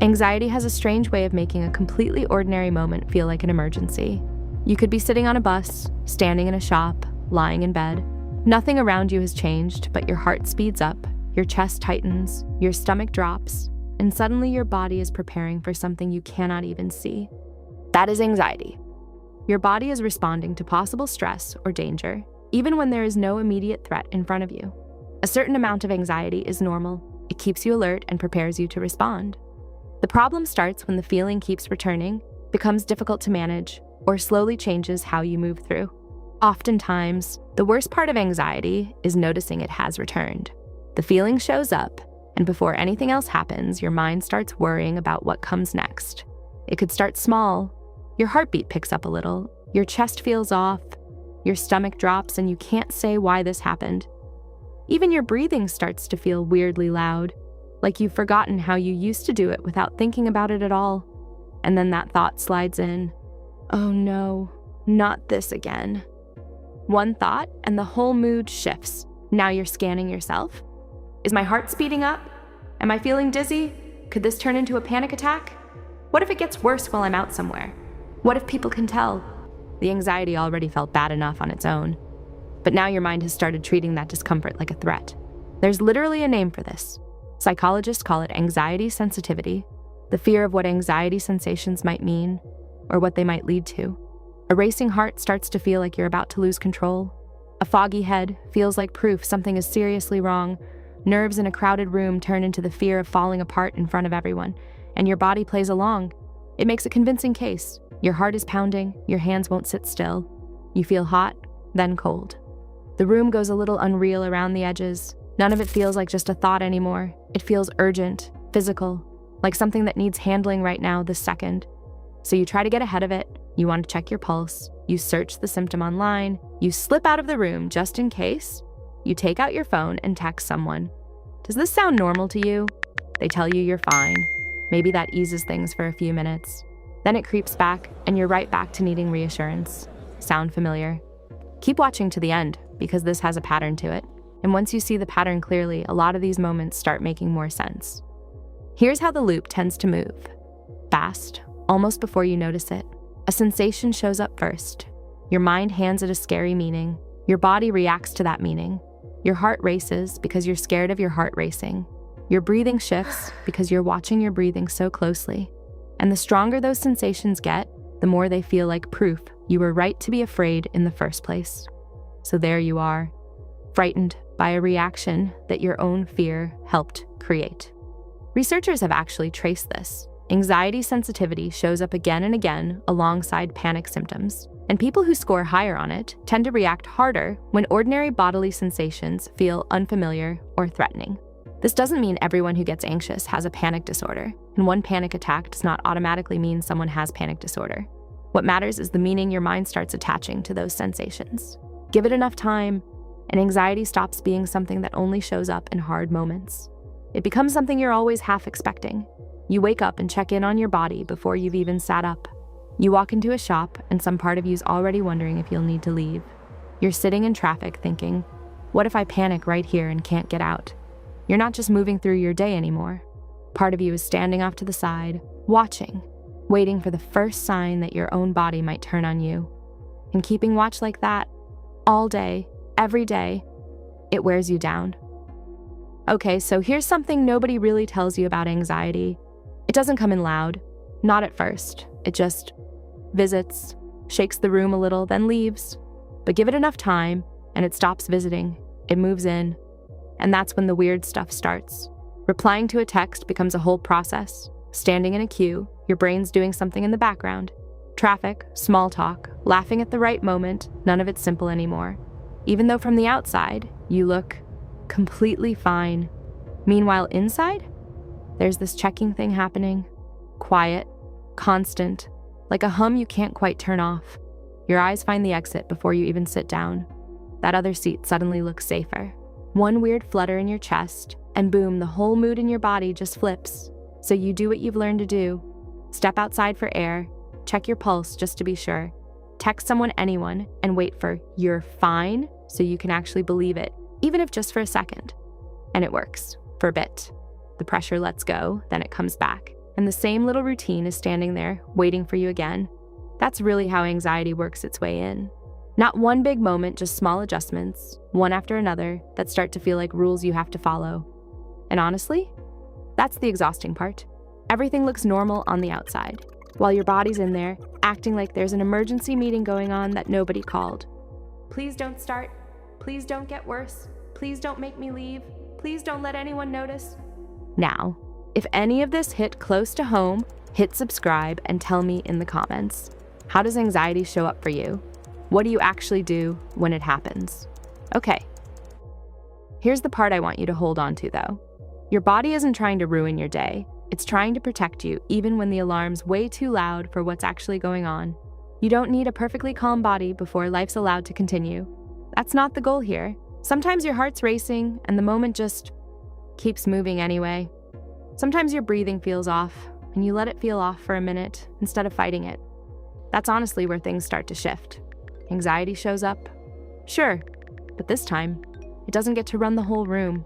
Anxiety has a strange way of making a completely ordinary moment feel like an emergency. You could be sitting on a bus, standing in a shop, lying in bed. Nothing around you has changed, but your heart speeds up, your chest tightens, your stomach drops, and suddenly your body is preparing for something you cannot even see. That is anxiety. Your body is responding to possible stress or danger, even when there is no immediate threat in front of you. A certain amount of anxiety is normal. It keeps you alert and prepares you to respond. The problem starts when the feeling keeps returning, becomes difficult to manage, or slowly changes how you move through. Oftentimes, the worst part of anxiety is noticing it has returned. The feeling shows up, and before anything else happens, your mind starts worrying about what comes next. It could start small. Your heartbeat picks up a little, your chest feels off, your stomach drops, and you can't say why this happened. Even your breathing starts to feel weirdly loud, like you've forgotten how you used to do it without thinking about it at all. And then that thought slides in. Oh no, not this again. One thought, and the whole mood shifts. Now you're scanning yourself. Is my heart speeding up? Am I feeling dizzy? Could this turn into a panic attack? What if it gets worse while I'm out somewhere? What if people can tell? The anxiety already felt bad enough on its own. But now your mind has started treating that discomfort like a threat. There's literally a name for this. Psychologists call it anxiety sensitivity, the fear of what anxiety sensations might mean, or what they might lead to. A racing heart starts to feel like you're about to lose control. A foggy head feels like proof something is seriously wrong. Nerves in a crowded room turn into the fear of falling apart in front of everyone, and your body plays along. It makes a convincing case. Your heart is pounding, your hands won't sit still. You feel hot, then cold. The room goes a little unreal around the edges. None of it feels like just a thought anymore. It feels urgent, physical, like something that needs handling right now, this second. So you try to get ahead of it. You want to check your pulse. You search the symptom online. You slip out of the room just in case. You take out your phone and text someone. Does this sound normal to you? They tell you you're fine. Maybe that eases things for a few minutes. Then it creeps back, and you're right back to needing reassurance. Sound familiar? Keep watching to the end, because this has a pattern to it. And once you see the pattern clearly, a lot of these moments start making more sense. Here's how the loop tends to move. Fast, almost before you notice it. A sensation shows up first. Your mind hands it a scary meaning. Your body reacts to that meaning. Your heart races because you're scared of your heart racing. Your breathing shifts because you're watching your breathing so closely. And the stronger those sensations get, the more they feel like proof you were right to be afraid in the first place. So there you are, frightened by a reaction that your own fear helped create. Researchers have actually traced this. Anxiety sensitivity shows up again and again alongside panic symptoms, and people who score higher on it tend to react harder when ordinary bodily sensations feel unfamiliar or threatening. This doesn't mean everyone who gets anxious has a panic disorder, and one panic attack does not automatically mean someone has panic disorder. What matters is the meaning your mind starts attaching to those sensations. Give it enough time, and anxiety stops being something that only shows up in hard moments. It becomes something you're always half expecting. You wake up and check in on your body before you've even sat up. You walk into a shop, and some part of you's already wondering if you'll need to leave. You're sitting in traffic thinking, what if I panic right here and can't get out? You're not just moving through your day anymore. Part of you is standing off to the side, watching, waiting for the first sign that your own body might turn on you. And keeping watch like that, all day, every day, it wears you down. Okay, so here's something nobody really tells you about anxiety. It doesn't come in loud, not at first. It just visits, shakes the room a little, then leaves. But give it enough time, and it stops visiting. It moves in. And that's when the weird stuff starts. Replying to a text becomes a whole process. Standing in a queue, your brain's doing something in the background. Traffic, small talk, laughing at the right moment, none of it's simple anymore. Even though from the outside, you look completely fine. Meanwhile, inside, there's this checking thing happening. Quiet, constant, like a hum you can't quite turn off. Your eyes find the exit before you even sit down. That other seat suddenly looks safer. One weird flutter in your chest, and boom, the whole mood in your body just flips. So you do what you've learned to do. Step outside for air, check your pulse just to be sure. Text someone, anyone, and wait for "you're fine" so you can actually believe it, even if just for a second. And it works, for a bit. The pressure lets go, then it comes back. and the same little routine is standing there, waiting for you again. That's really how anxiety works its way in. Not one big moment, just small adjustments, one after another, that start to feel like rules you have to follow. And honestly, that's the exhausting part. Everything looks normal on the outside, while your body's in there, acting like there's an emergency meeting going on that nobody called. Please don't start. Please don't get worse. Please don't make me leave. Please don't let anyone notice. Now, if any of this hit close to home, hit subscribe and tell me in the comments. How does anxiety show up for you? What do you actually do when it happens? Okay. Here's the part I want you to hold on to, though. Your body isn't trying to ruin your day. It's trying to protect you, even when the alarm's way too loud for what's actually going on. You don't need a perfectly calm body before life's allowed to continue. That's not the goal here. Sometimes your heart's racing, and the moment just keeps moving anyway. Sometimes your breathing feels off, and you let it feel off for a minute instead of fighting it. That's honestly where things start to shift. Anxiety shows up. Sure, but this time, it doesn't get to run the whole room.